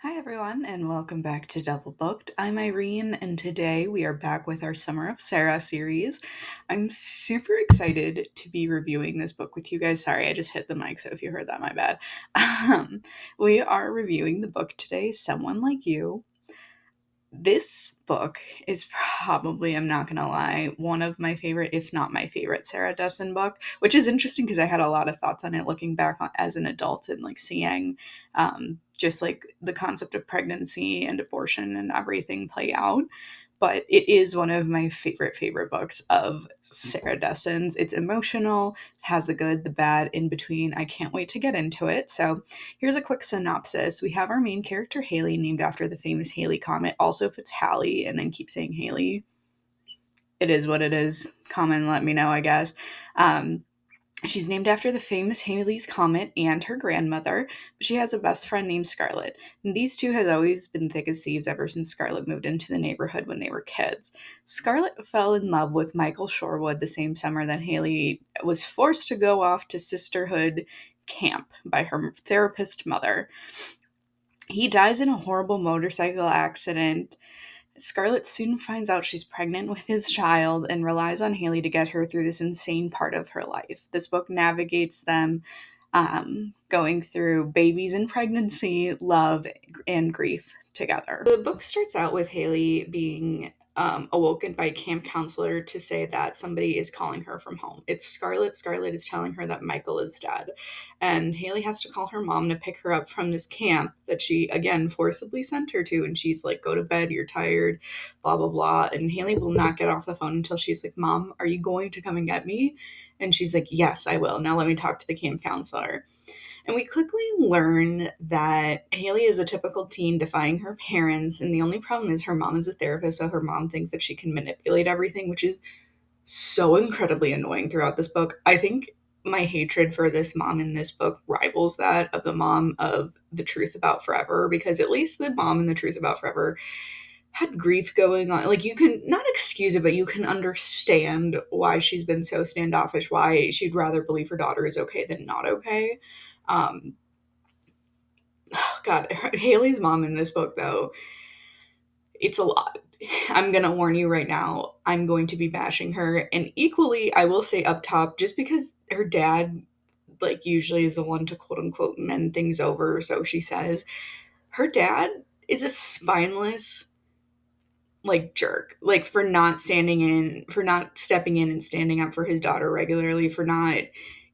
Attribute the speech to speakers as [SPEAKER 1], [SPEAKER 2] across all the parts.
[SPEAKER 1] Hi, everyone, and welcome back to Double Booked. I'm Irene, and today we are back with our Summer of Sarah series. I'm super excited to be reviewing this book with you guys. Sorry, I just hit the mic, so if you heard that, my bad. We are reviewing the book today, Someone Like You. This book is probably, I'm not gonna lie, one of my favorite, if not my favorite, Sarah Dessen book, which is interesting because I had a lot of thoughts on it looking back on, as an adult and like seeing just like the concept of pregnancy and abortion and everything play out. But it is one of my favorite books of Sarah Dessen's. It's emotional, has the good, the bad in between. I can't wait to get into it. So here's a quick synopsis. We have our main character, Haley, named after the famous Haley comet. Also, if it's Hallie and then keep saying Haley, it is what it is. Comment, let me know, I guess. Um, She's named after the famous Halley's Comet and her grandmother, but she has a best friend named Scarlett. And these two has always been thick as thieves ever since Scarlett moved into the neighborhood when they were kids. Scarlett fell in love with Michael Shorewood the same summer that Haley was forced to go off to sisterhood camp by her therapist mother. He dies in a horrible motorcycle accident. Scarlett soon finds out she's pregnant with his child and relies on Haley to get her through this insane part of her life. This book navigates them going through babies and pregnancy, love, and grief together. The book starts out with Haley being awoken by a camp counselor to say that somebody is calling her from home. It's Scarlett. Scarlett is telling her that Michael is dead. And Haley has to call her mom to pick her up from this camp that she, again, forcibly sent her to. And she's like, go to bed, you're tired, blah, blah, blah. And Haley will not get off the phone until she's like, Mom, are you going to come and get me? And she's like, yes, I will. Now let me talk to the camp counselor. And we quickly learn that Haley is a typical teen defying her parents, and the only problem is her mom is a therapist, so her mom thinks that she can manipulate everything, which is so incredibly annoying throughout this book. I think my hatred for this mom in this book rivals that of the mom of The Truth About Forever, because at least the mom in The Truth About Forever had grief going on. Like, you can not excuse it, but you can understand why she's been so standoffish, why she'd rather believe her daughter is okay than not okay. Um, God, Haley's mom in this book, though, it's a lot. I'm gonna warn you right now, I'm going to be bashing her. And equally, I will say up top, just because her dad, like, usually is the one to quote unquote mend things over, so she says, her dad is a spineless, like, jerk. Like, for not stepping in and standing up for his daughter regularly, for not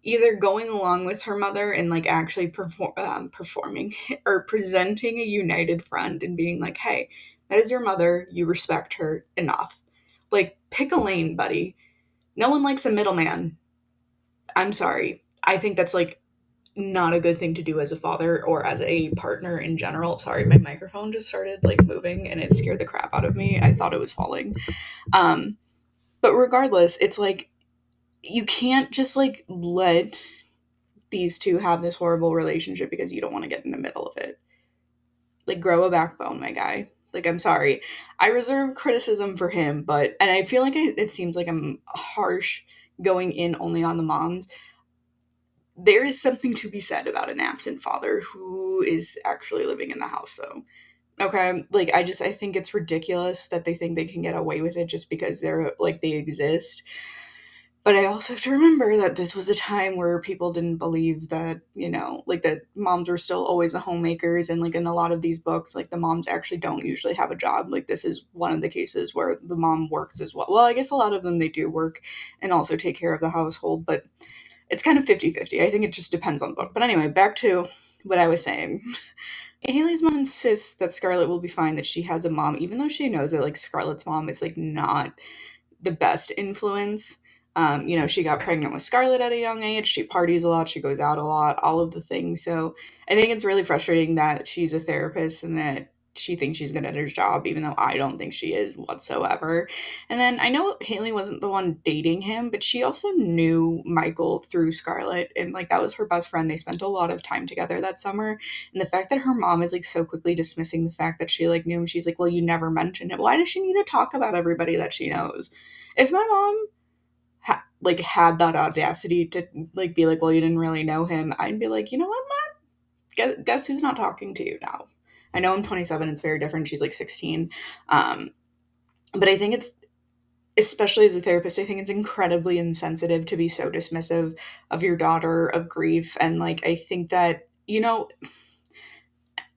[SPEAKER 1] either going along with her mother and like actually performing or presenting a united front and being like, hey, that is your mother, you respect her, enough. Like, pick a lane, buddy. No one likes a middleman. I'm sorry, I think that's like not a good thing to do as a father or as a partner in general. Sorry, my microphone just started like moving and it scared the crap out of me. I thought it was falling. um but regardless, it's like you can't just like let these two have this horrible relationship because you don't want to get in the middle of it. Like, grow a backbone, my guy. Like, I'm sorry. I reserve criticism for him, but, and I feel like it seems like I'm harsh going in only on the moms. There is something to be said about an absent father who is actually living in the house, though. Okay? Like, I think it's ridiculous that they think they can get away with it just because they're, like, they exist. But I also have to remember that this was a time where people didn't believe that, like, that moms were still always the homemakers. And, like, in a lot of these books, like, the moms actually don't usually have a job. Like, this is one of the cases where the mom works as well. Well, I guess a lot of them, they do work and also take care of the household, but it's kind of 50-50. I think it just depends on the book. But anyway, back to what I was saying. Haley's mom insists that Scarlett will be fine, that she has a mom, even though she knows that, like, Scarlett's mom is, like, not the best influence. She got pregnant with Scarlett at a young age. She parties a lot. She goes out a lot, all of the things. So I think it's really frustrating that she's a therapist and that she thinks she's good at her job, even though I don't think she is whatsoever. And then I know Haley wasn't the one dating him, but she also knew Michael through Scarlett. And, like, that was her best friend. They spent a lot of time together that summer. And the fact that her mom is, like, so quickly dismissing the fact that she, like, knew him, she's like, well, you never mentioned it. Why does she need to talk about everybody that she knows? If my mom had that audacity to, like, be like, well, you didn't really know him, I'd be like, you know what, Mom? Guess who's not talking to you now? I know I'm 27, it's very different. She's like 16. Um, but I think it's, especially as a therapist, I think it's incredibly insensitive to be so dismissive of your daughter, of grief. And like, I think that,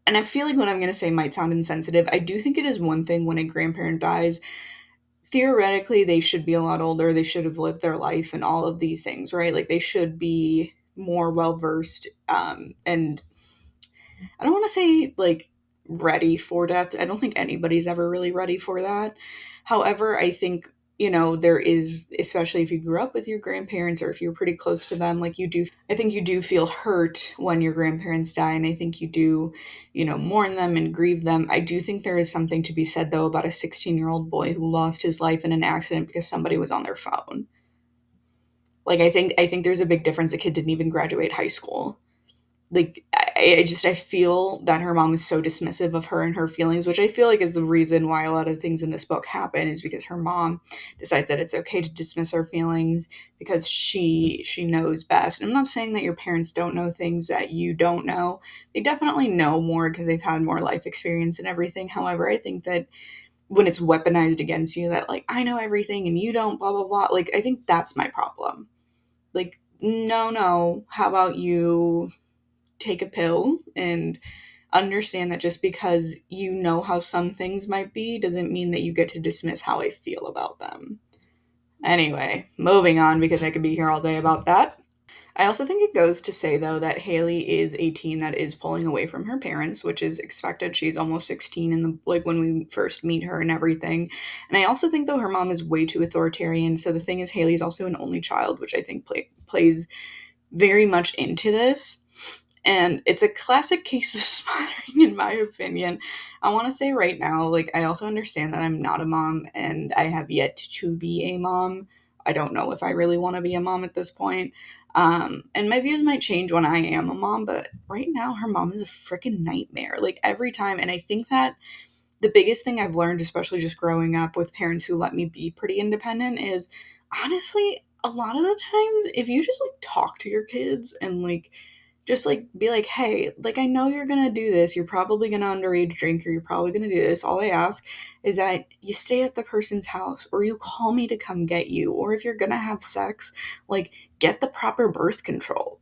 [SPEAKER 1] and I feel like what I'm going to say might sound insensitive. I do think it is one thing when a grandparent dies. Theoretically, they should be a lot older. They should have lived their life and all of these things, right? Like, they should be more well versed. And I don't want to say like ready for death. I don't think anybody's ever really ready for that. However, I think, there is, especially if you grew up with your grandparents or if you're pretty close to them, like you do, I think you do feel hurt when your grandparents die. And I think you do, mourn them and grieve them. I do think there is something to be said, though, about a 16-year-old boy who lost his life in an accident because somebody was on their phone. Like, I think there's a big difference. The kid didn't even graduate high school. Like, I feel that her mom is so dismissive of her and her feelings, which I feel like is the reason why a lot of things in this book happen, is because her mom decides that it's okay to dismiss her feelings because she knows best. And I'm not saying that your parents don't know things that you don't know. They definitely know more because they've had more life experience and everything. However, I think that when it's weaponized against you, that like, I know everything and you don't, blah blah blah, like, I think that's my problem. Like, no, no, how about you take a pill and understand that just because you know how some things might be doesn't mean that you get to dismiss how I feel about them. Anyway, moving on, because I could be here all day about that. I also think it goes to say, though, that Haley is a teen that is pulling away from her parents, which is expected. She's almost 16 in the, like, when we first meet her and everything. And I also think, though, her mom is way too authoritarian. So the thing is, Haley's also an only child, which I think plays very much into this. And it's a classic case of smothering, in my opinion. I want to say right now, like, I also understand that I'm not a mom and I have yet to be a mom. I don't know if I really want to be a mom at this point. And my views might change when I am a mom, but right now, her mom is a freaking nightmare. Like, every time. And I think that the biggest thing I've learned, especially just growing up with parents who let me be pretty independent, is honestly, a lot of the times, if you just like talk to your kids and like just like be like, hey, like, I know you're gonna do this, you're probably gonna underage drink, or you're probably gonna do this. All I ask is that you stay at the person's house, or you call me to come get you, or if you're gonna have sex, like, get the proper birth control.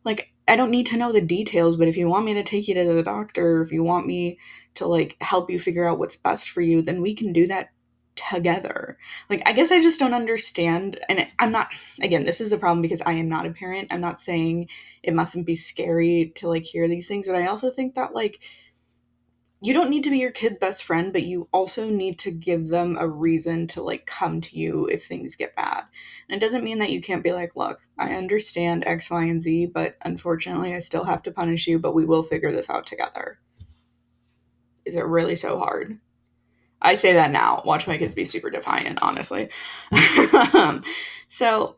[SPEAKER 1] Like, I don't need to know the details, but if you want me to take you to the doctor, if you want me to like help you figure out what's best for you, then we can do that together. Like, I guess I just don't understand. And I'm not, again, this is a problem because I am not a parent. I'm not saying it mustn't be scary to like hear these things, but I also think that like you don't need to be your kid's best friend, but you also need to give them a reason to like come to you if things get bad. And it doesn't mean that you can't be like, look, I understand X, Y, and Z, but unfortunately I still have to punish you, but we will figure this out together. Is it really so hard? I say that now. Watch my kids be super defiant, honestly. So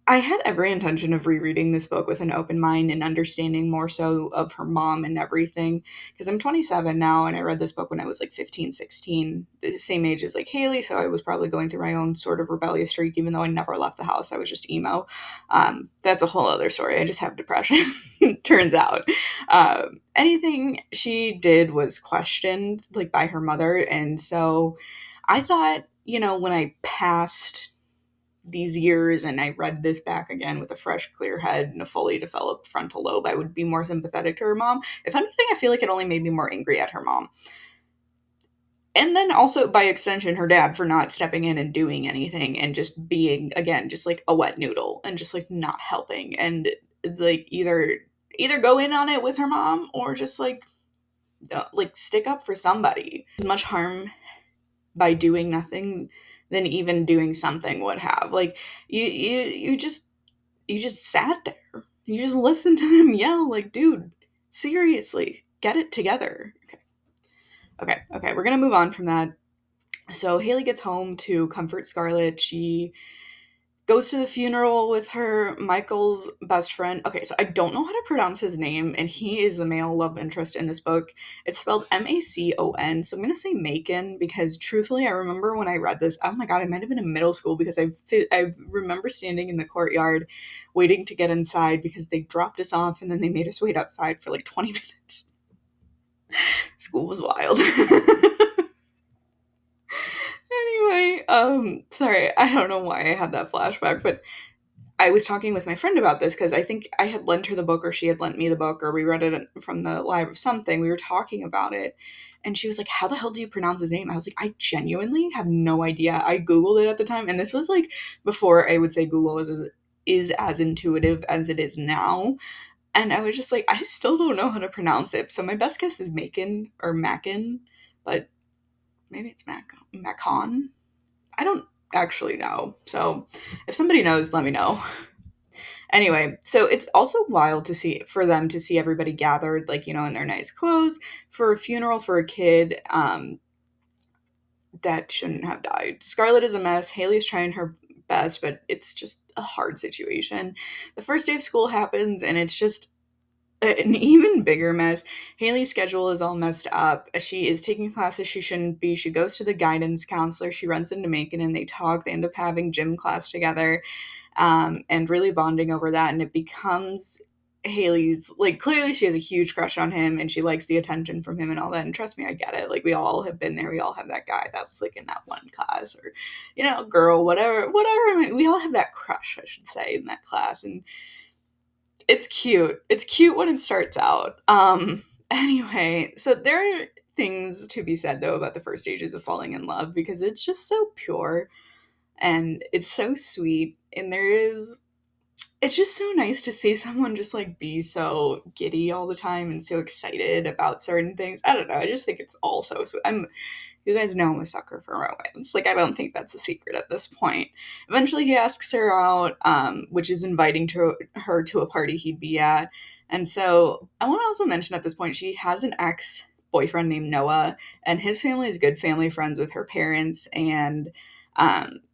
[SPEAKER 1] I had every intention of rereading this book with an open mind and understanding more so of her mom and everything. Because I'm 27 now, and I read this book when I was like 15, 16, the same age as like Haley. So I was probably going through my own sort of rebellious streak, even though I never left the house. I was just emo. That's a whole other story. I just have depression, turns out. Anything she did was questioned, like, by her mother. And so I thought, when I passed these years and I read this back again with a fresh, clear head and a fully developed frontal lobe, I would be more sympathetic to her mom. If anything, I feel like it only made me more angry at her mom. And then also, by extension, her dad for not stepping in and doing anything and just being, again, just like a wet noodle and just like not helping, and like either go in on it with her mom or just like stick up for somebody. As much harm by doing nothing than even doing something would have. Like, you just sat there. You just listened to them yell, like, dude, seriously, get it together. Okay, we're gonna move on from that. So Haley gets home to comfort Scarlett. She goes to the funeral with her Michael's best friend. Okay, so I don't know how to pronounce his name, and he is the male love interest in this book. It's spelled Macon, so I'm gonna say Macon because truthfully, I remember when I read this. Oh my god, I might have been in middle school because I remember standing in the courtyard, waiting to get inside because they dropped us off and then they made us wait outside for like 20 minutes. School was wild. Anyway, sorry, I don't know why I had that flashback, but I was talking with my friend about this because I think I had lent her the book or she had lent me the book or we read it from the live or something. We were talking about it and she was like, "How the hell do you pronounce his name?" I was like, "I genuinely have no idea." I Googled it at the time and this was like before I would say Google is as intuitive as it is now. And I was just like, I still don't know how to pronounce it. So my best guess is Macon or Macon, but maybe it's Macon. I don't actually know. So if somebody knows, let me know. Anyway, so it's also wild to see for them to see everybody gathered, like, you know, in their nice clothes for a funeral for a kid that shouldn't have died. Scarlett is a mess. Haley's trying her best, but it's just a hard situation. The first day of school happens, and it's just an even bigger mess. Haley's schedule is all messed up. She is taking classes she shouldn't be. She goes to the guidance counselor. She runs into Macon and they talk. They end up having gym class together and really bonding over that. And it becomes Haley's, like, clearly she has a huge crush on him and she likes the attention from him and all that. And trust me, I get it. Like, we all have been there. We all have that guy that's like in that one class or, you know, girl, whatever. I mean, we all have that crush, I should say, in that class. And it's cute. It's cute when it starts out. Anyway, so there are things to be said though about the first stages of falling in love because it's just so pure and it's so sweet and it's just so nice to see someone just like be so giddy all the time and so excited about certain things. I don't know. I just think it's all so sweet. You guys know I'm a sucker for romance. Like, I don't think that's a secret at this point. Eventually, he asks her out, which is inviting her to a party he'd be at. And so, I want to also mention at this point, she has an ex boyfriend named Noah, and his family is good family friends with her parents. And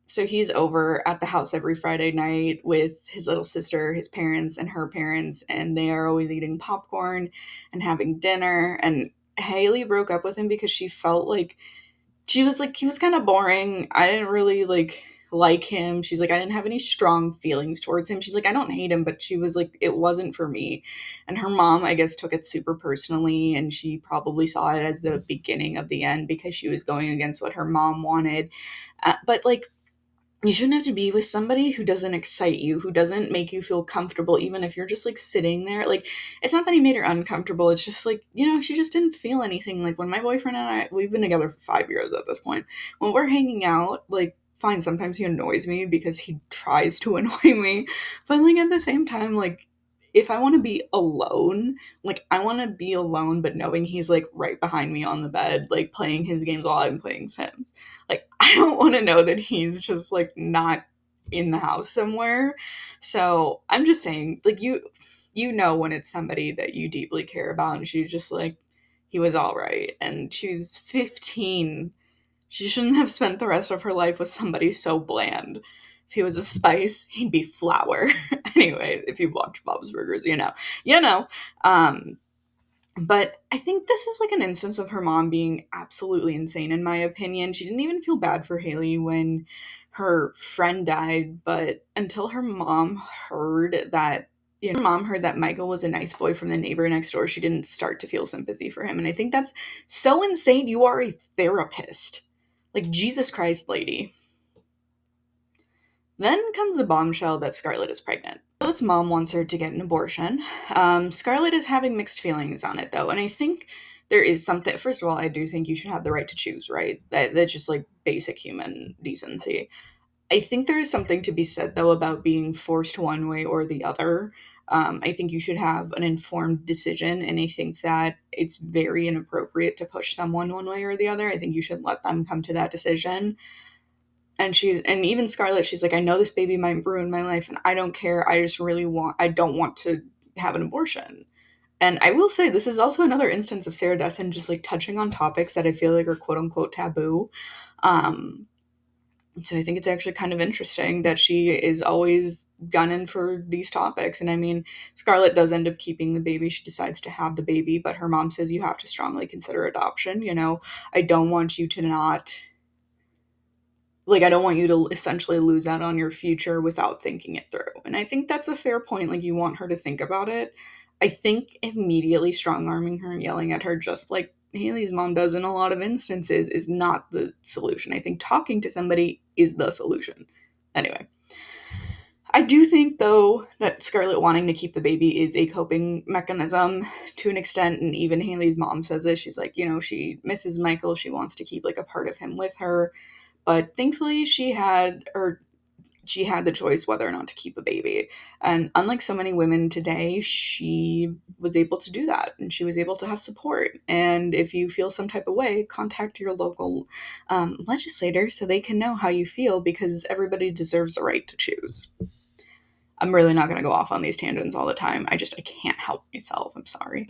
[SPEAKER 1] so, he's over at the house every Friday night with his little sister, his parents, and her parents. And they are always eating popcorn and having dinner. And Haley broke up with him because she felt like she was like he was kind of boring. I didn't really like him. She's like I didn't have any strong feelings towards him. She's like I don't hate him, but she was like it wasn't for me. And her mom, I guess, took it super personally and she probably saw it as the beginning of the end because she was going against what her mom wanted. But like you shouldn't have to be with somebody who doesn't excite you, who doesn't make you feel comfortable, even if you're just like sitting there. Like, it's not that he made her uncomfortable. It's just like, you know, she just didn't feel anything. Like, when my boyfriend and we've been together for 5 years at this point. When we're hanging out, like, fine, sometimes he annoys me because he tries to annoy me. But, like, at the same time, like, if I want to be alone, like, I want to be alone, but knowing he's like right behind me on the bed, like playing his games while I'm playing Sims. Like, I don't want to know that he's just like not in the house somewhere. So I'm just saying, like, you know when it's somebody that you deeply care about, and she's just like, he was all right, and she's 15. She shouldn't have spent the rest of her life with somebody so bland. If he was a spice, he'd be flour. Anyway, if you watch Bob's Burgers, you know. Um, but I think this is like an instance of her mom being absolutely insane, in my opinion. She didn't even feel bad for Haley when her friend died, but until her mom heard that, her mom heard that Michael was a nice boy from the neighbor next door, she didn't start to feel sympathy for him. And I think that's so insane. You are a therapist. Like, Jesus Christ, lady. Then comes the bombshell that Scarlett is pregnant. Scarlett's mom wants her to get an abortion. Scarlett is having mixed feelings on it, though, and I think there is something. First of all, I do think you should have the right to choose, right? That's just like basic human decency. I think there is something to be said, though, about being forced one way or the other. I think you should have an informed decision, and I think that it's very inappropriate to push someone one way or the other. I think you should let them come to that decision. And even Scarlett, she's like, I know this baby might ruin my life and I don't care. I don't want to have an abortion. And I will say this is also another instance of Sarah Dessen just like touching on topics that I feel like are quote unquote taboo. Um, so I think it's actually kind of interesting that she is always gunning for these topics. And I mean, Scarlett does end up keeping the baby. She decides to have the baby, but her mom says you have to strongly consider adoption. You know, I don't want you to not like I don't want you to essentially lose out on your future without thinking it through. And I think that's a fair point. Like you want her to think about it. I think immediately strong arming her and yelling at her, just like Haley's mom does in a lot of instances, is not the solution. I think talking to somebody is the solution. Anyway, I do think, though, that Scarlett wanting to keep the baby is a coping mechanism to an extent, and even Haley's mom says this. She's like, she misses Michael. She wants to keep, like, a part of him with her. But thankfully, she had the choice whether or not to keep a baby. And unlike so many women today, she was able to do that, and she was able to have support. And if you feel some type of way, contact your local legislator so they can know how you feel, because everybody deserves a right to choose. I'm really not going to go off on these tangents all the time. I can't help myself. I'm sorry.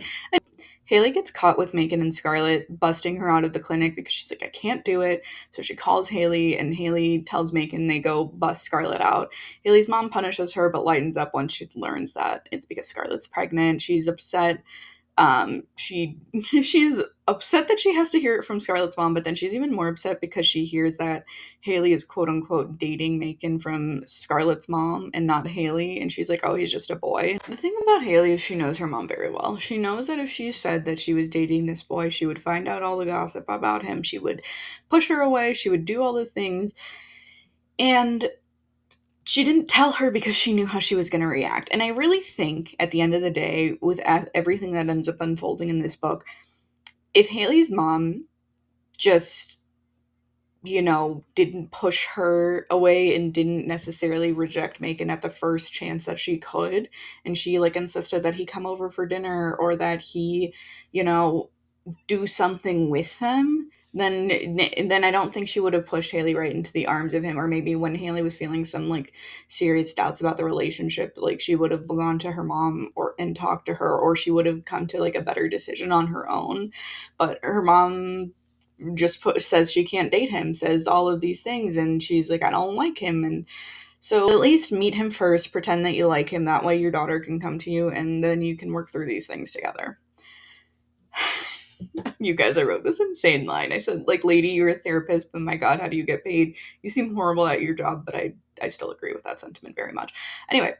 [SPEAKER 1] Haley gets caught with Macon and Scarlett busting her out of the clinic because she's like, I can't do it. So she calls Haley, and Haley tells Macon they go bust Scarlett out. Haley's mom punishes her but lightens up once she learns that it's because Scarlett's pregnant. She's upset. She's upset that she has to hear it from Scarlett's mom, but then she's even more upset because she hears that Haley is quote unquote dating Macon from Scarlett's mom and not Haley, and she's like, oh, he's just a boy. The thing about Haley is she knows her mom very well. She knows that if she said that she was dating this boy, she would find out all the gossip about him. She would push her away. She would do all the things. And she didn't tell her because she knew how she was going to react. And I really think at the end of the day, with everything that ends up unfolding in this book, if Haley's mom just, didn't push her away and didn't necessarily reject Macon at the first chance that she could, and she like insisted that he come over for dinner or that he, you know, do something with them, then I don't think she would have pushed Haley right into the arms of him. Or maybe when Haley was feeling some like serious doubts about the relationship, like she would have gone to her mom or and talked to her, or she would have come to like a better decision on her own. But her mom just says she can't date him, says all of these things, and she's like, I don't like him. And so at least meet him first, pretend that you like him, that way your daughter can come to you and then you can work through these things together. You guys, I wrote this insane line. I said, like, lady, you're a therapist, but my God, how do you get paid? You seem horrible at your job, but I still agree with that sentiment very much. Anyway,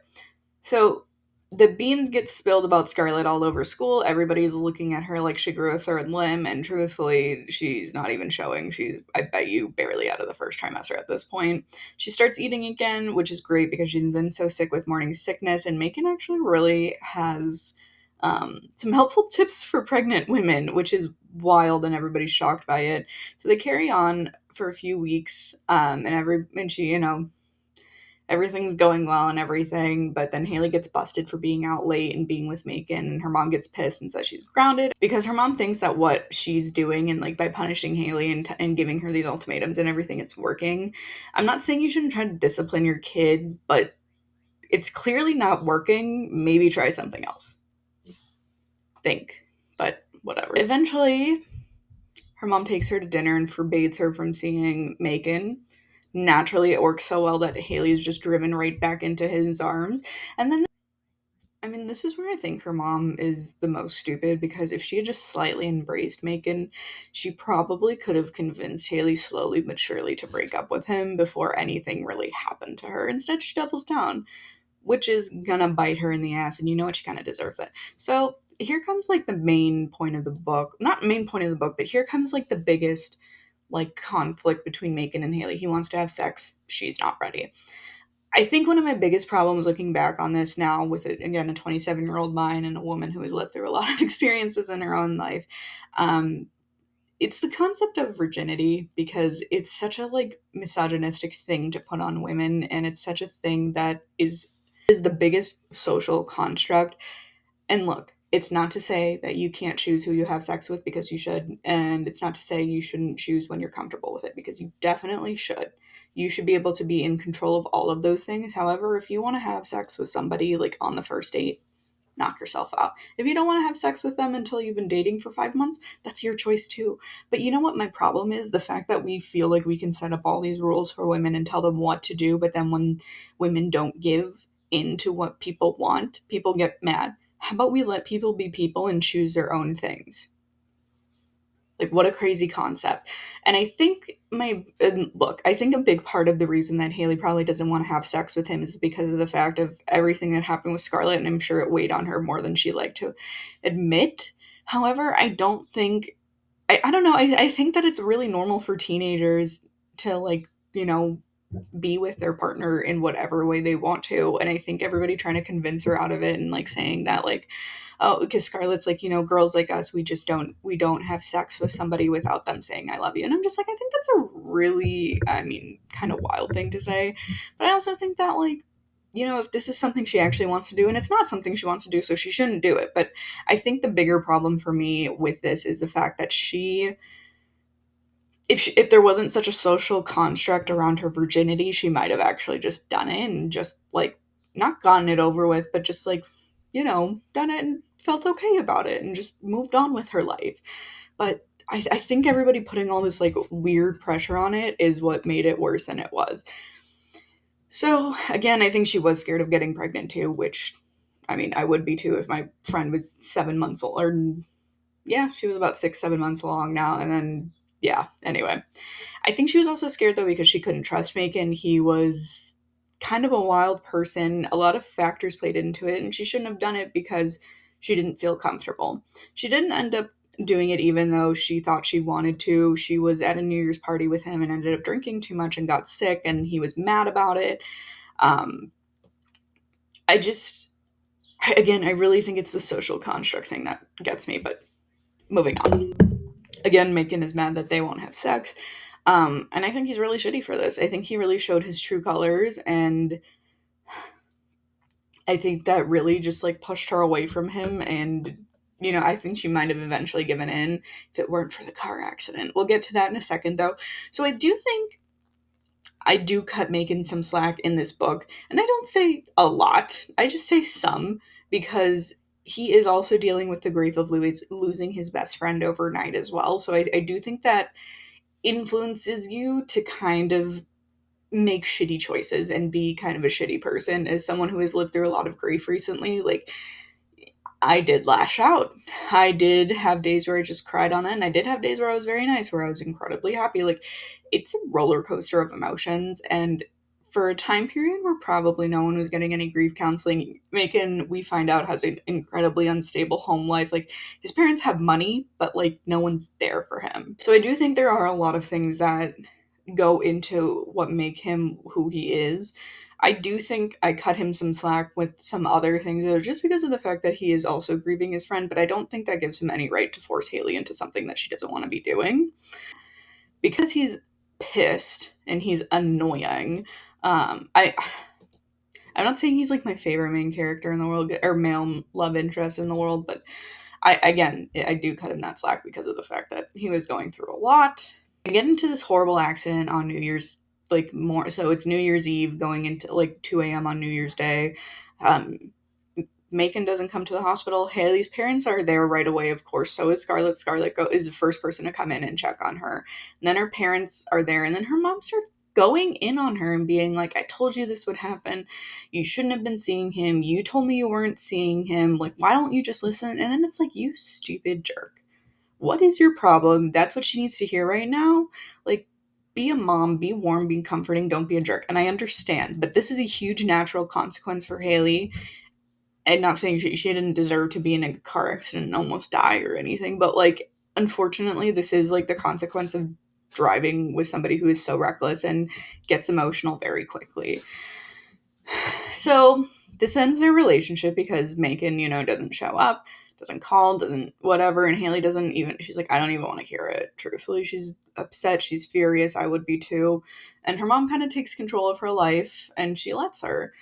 [SPEAKER 1] so the beans get spilled about Scarlett all over school. Everybody's looking at her like she grew a third limb, and truthfully, she's not even showing. She's, I bet you, barely out of the first trimester at this point. She starts eating again, which is great because she's been so sick with morning sickness, and Macon actually really has some helpful tips for pregnant women, which is wild, and everybody's shocked by it. So they carry on for a few weeks, and she, everything's going well and everything, but then Haley gets busted for being out late and being with Macon, and her mom gets pissed and says she's grounded because her mom thinks that what she's doing, and like by punishing Haley and giving her these ultimatums and everything, it's working. I'm not saying you shouldn't try to discipline your kid, but it's clearly not working. Maybe try something else. Think, but whatever. Eventually, her mom takes her to dinner and forbids her from seeing Macon. Naturally, it works so well that Haley's just driven right back into his arms. And then, I mean, this is where I think her mom is the most stupid, because if she had just slightly embraced Macon, she probably could have convinced Haley slowly but surely to break up with him before anything really happened to her. Instead, she doubles down, which is gonna bite her in the ass, and you know what, she kind of deserves it. So here comes like the main point of the book. Not main point of the book, but here comes like the biggest like conflict between Macon and Haley. He wants to have sex. She's not ready. I think one of my biggest problems looking back on this now, with it again, a 27-year-old mind and a woman who has lived through a lot of experiences in her own life, um, it's the concept of virginity, because it's such a like misogynistic thing to put on women, and it's such a thing that is the biggest social construct. And look, it's not to say that you can't choose who you have sex with, because you should. And it's not to say you shouldn't choose when you're comfortable with it, because you definitely should. You should be able to be in control of all of those things. However, if you want to have sex with somebody like on the first date, knock yourself out. If you don't want to have sex with them until you've been dating for 5 months, that's your choice too. But you know what my problem is? The fact that we feel like we can set up all these rules for women and tell them what to do, but then when women don't give into what people want, people get mad. How about we let people be people and choose their own things? Like, what a crazy concept. And I think look, I think a big part of the reason that Haley probably doesn't want to have sex with him is because of the fact of everything that happened with Scarlett, and I'm sure it weighed on her more than she liked to admit. However, I don't think I don't know. I think that it's really normal for teenagers to, like, you know, be with their partner in whatever way they want to. And I think everybody trying to convince her out of it and like saying that, like, oh, because Scarlett's like, girls like us, we don't have sex with somebody without them saying I love you. And I'm just like, I think that's a really, I mean, kind of wild thing to say. But I also think that, like, if this is something she actually wants to do, and it's not something she wants to do, so she shouldn't do it. But I think the bigger problem for me with this is the fact that if there wasn't such a social construct around her virginity, she might have actually just done it and just, like, not gotten it over with, but just, like, done it and felt okay about it and just moved on with her life. But I think everybody putting all this, like, weird pressure on it is what made it worse than it was. So again, I think she was scared of getting pregnant too, which, I mean, I would be too if my friend was 7 months old, or yeah, she was about 6, 7 months along now, and then yeah. Anyway, I think she was also scared though because she couldn't trust Macon. He was kind of a wild person. A lot of factors played into it, and she shouldn't have done it because she didn't feel comfortable. She didn't end up doing it even though she thought she wanted to. She was at a New Year's party with him and ended up drinking too much and got sick, and he was mad about it. Um, I just, again, I really think it's the social construct thing that gets me, but moving on. Again, Macon is mad that they won't have sex. And I think he's really shitty for this. I think he really showed his true colors, and I think that really just, like, pushed her away from him. And I think she might have eventually given in if it weren't for the car accident. We'll get to that in a second, though. So I do think I do cut Macon some slack in this book, and I don't say a lot. I just say some, because he is also dealing with the grief of losing his best friend overnight as well. So I do think that influences you to kind of make shitty choices and be kind of a shitty person. As someone who has lived through a lot of grief recently, like, I did lash out. I did have days where I just cried on it, and I did have days where I was very nice, where I was incredibly happy. Like, it's a roller coaster of emotions, and for a time period where probably no one was getting any grief counseling, Macon, we find out, has an incredibly unstable home life. Like, his parents have money, but, like, no one's there for him. So I do think there are a lot of things that go into what make him who he is. I do think I cut him some slack with some other things, though, just because of the fact that he is also grieving his friend, but I don't think that gives him any right to force Haley into something that she doesn't want to be doing. Because he's pissed and he's annoying. I'm not saying he's like my favorite main character in the world, or male love interest in the world, but I do cut him that slack because of the fact that he was going through a lot. I get into this horrible accident on New Year's, like, more so it's New Year's Eve going into like 2 a.m. on New Year's Day. Um, Macon doesn't come to the hospital. Haley's parents are there right away, of course. So is Scarlett. Is the first person to come in and check on her. And then her parents are there, and then her mom starts going in on her and being like, I told you this would happen. You shouldn't have been seeing him. You told me you weren't seeing him. Like, why don't you just listen? And then it's like, you stupid jerk. What is your problem? That's what she needs to hear right now. Like, be a mom, be warm, be comforting, don't be a jerk. And I understand, but this is a huge natural consequence for Haley. And not saying she didn't deserve to be in a car accident and almost die or anything, but, like, unfortunately, this is, like, the consequence of driving with somebody who is so reckless and gets emotional very quickly. So this ends their relationship because Macon, doesn't show up, doesn't call, doesn't whatever, and Haley doesn't even, she's like, I don't even want to hear it. Truthfully, she's upset, she's furious, I would be too. And her mom kind of takes control of her life, and she lets her.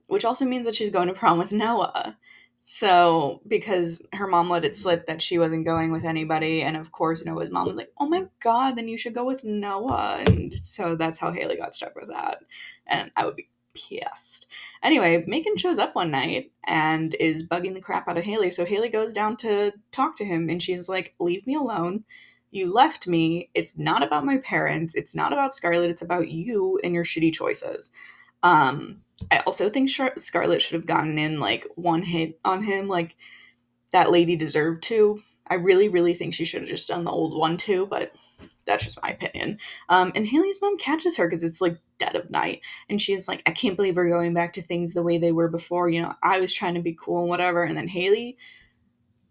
[SPEAKER 1] Which also means that she's going to prom with Noah. So, because her mom let it slip that she wasn't going with anybody, and of course Noah's mom was like, oh my god, then you should go with Noah. And so that's how Haley got stuck with that. And I would be pissed. Anyway, Macon shows up one night and is bugging the crap out of Haley. So Haley goes down to talk to him, and she's like, leave me alone. You left me. It's not about my parents. It's not about Scarlett. It's about you and your shitty choices. I also think Scarlett should have gotten in, like, one hit on him, like that lady deserved to. I really, really think she should have just done the old one too, but that's just my opinion. And Haley's mom catches her because it's like dead of night. And she's like, I can't believe we're going back to things the way they were before. You know, I was trying to be cool and whatever. And then Haley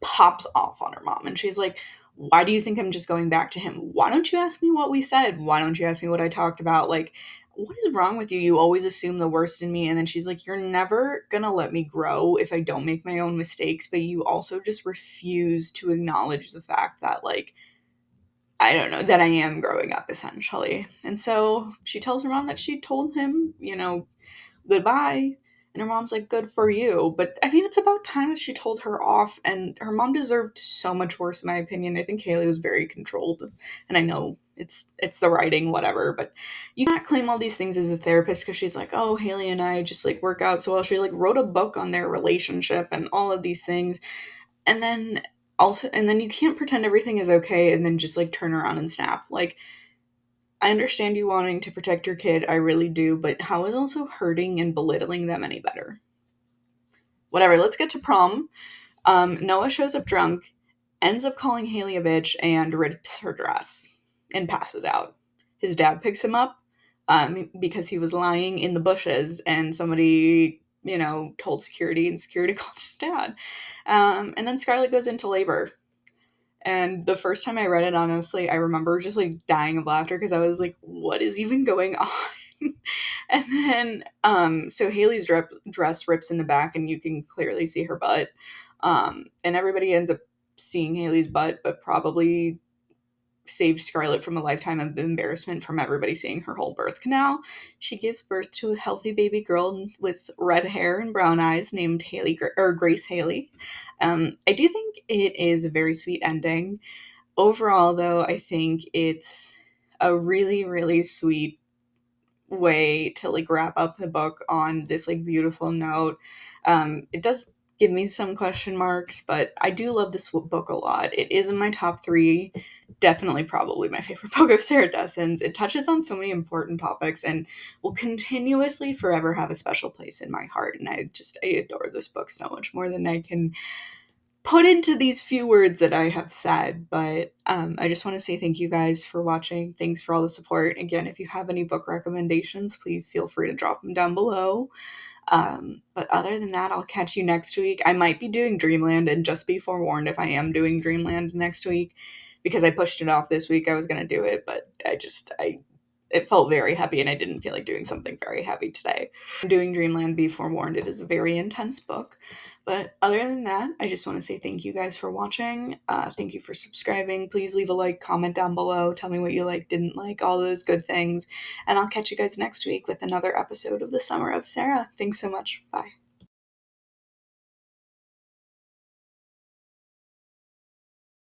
[SPEAKER 1] pops off on her mom. And she's like, why do you think I'm just going back to him? Why don't you ask me what we said? Why don't you ask me what I talked about? Like, what is wrong with you? You always assume the worst in me. And then she's like, you're never going to let me grow if I don't make my own mistakes. But you also just refuse to acknowledge the fact that, like, I don't know, that I am growing up essentially. And so she tells her mom that she told him, you know, goodbye. And her mom's like, good for you. But I mean, it's about time that she told her off. And her mom deserved so much worse, in my opinion. I think Haley was very controlled. And I know it's the writing, whatever. But you cannot claim all these things as a therapist because she's like, oh, Haley and I just like work out so well. She like wrote a book on their relationship and all of these things. And then and then you can't pretend everything is okay and then just like turn around and snap. Like, I understand you wanting to protect your kid, I really do, but how is also hurting and belittling them any better? Whatever, let's get to prom. Noah shows up drunk, ends up calling Haley a bitch, and rips her dress and passes out. His dad picks him up because he was lying in the bushes, and somebody, you know, told security, and security called his dad. And then Scarlett goes into labor. And the first time I read it, honestly, I remember just like dying of laughter because I was like, what is even going on? And then, so Haley's dress rips in the back and you can clearly see her butt. And everybody ends up seeing Haley's butt, but probably saved Scarlett from a lifetime of embarrassment from everybody seeing her whole birth canal. She gives birth to a healthy baby girl with red hair and brown eyes named Grace Haley. I do think it is a very sweet ending. Overall, though, I think it's a really, really sweet way to like wrap up the book on this like beautiful note. It does give me some question marks, but I do love this book a lot. It is in my top three. Definitely, probably my favorite book of Sarah Dessen's. It touches on so many important topics and will continuously forever have a special place in my heart. And I adore this book so much more than I can put into these few words that I have said. But I just want to say thank you guys for watching. Thanks for all the support. Again, if you have any book recommendations, please feel free to drop them down below. But other than that, I'll catch you next week. I might be doing Dreamland, and just be forewarned if I am doing Dreamland next week because I pushed it off this week. I was going to do it, but I it felt very heavy and I didn't feel like doing something very heavy today. I'm doing Dreamland, be forewarned. It is a very intense book. But other than that, I just want to say thank you guys for watching. Thank you for subscribing. Please leave a like, comment down below. Tell me what you like, didn't like, all those good things. And I'll catch you guys next week with another episode of The Summer of Sarah. Thanks so much. Bye.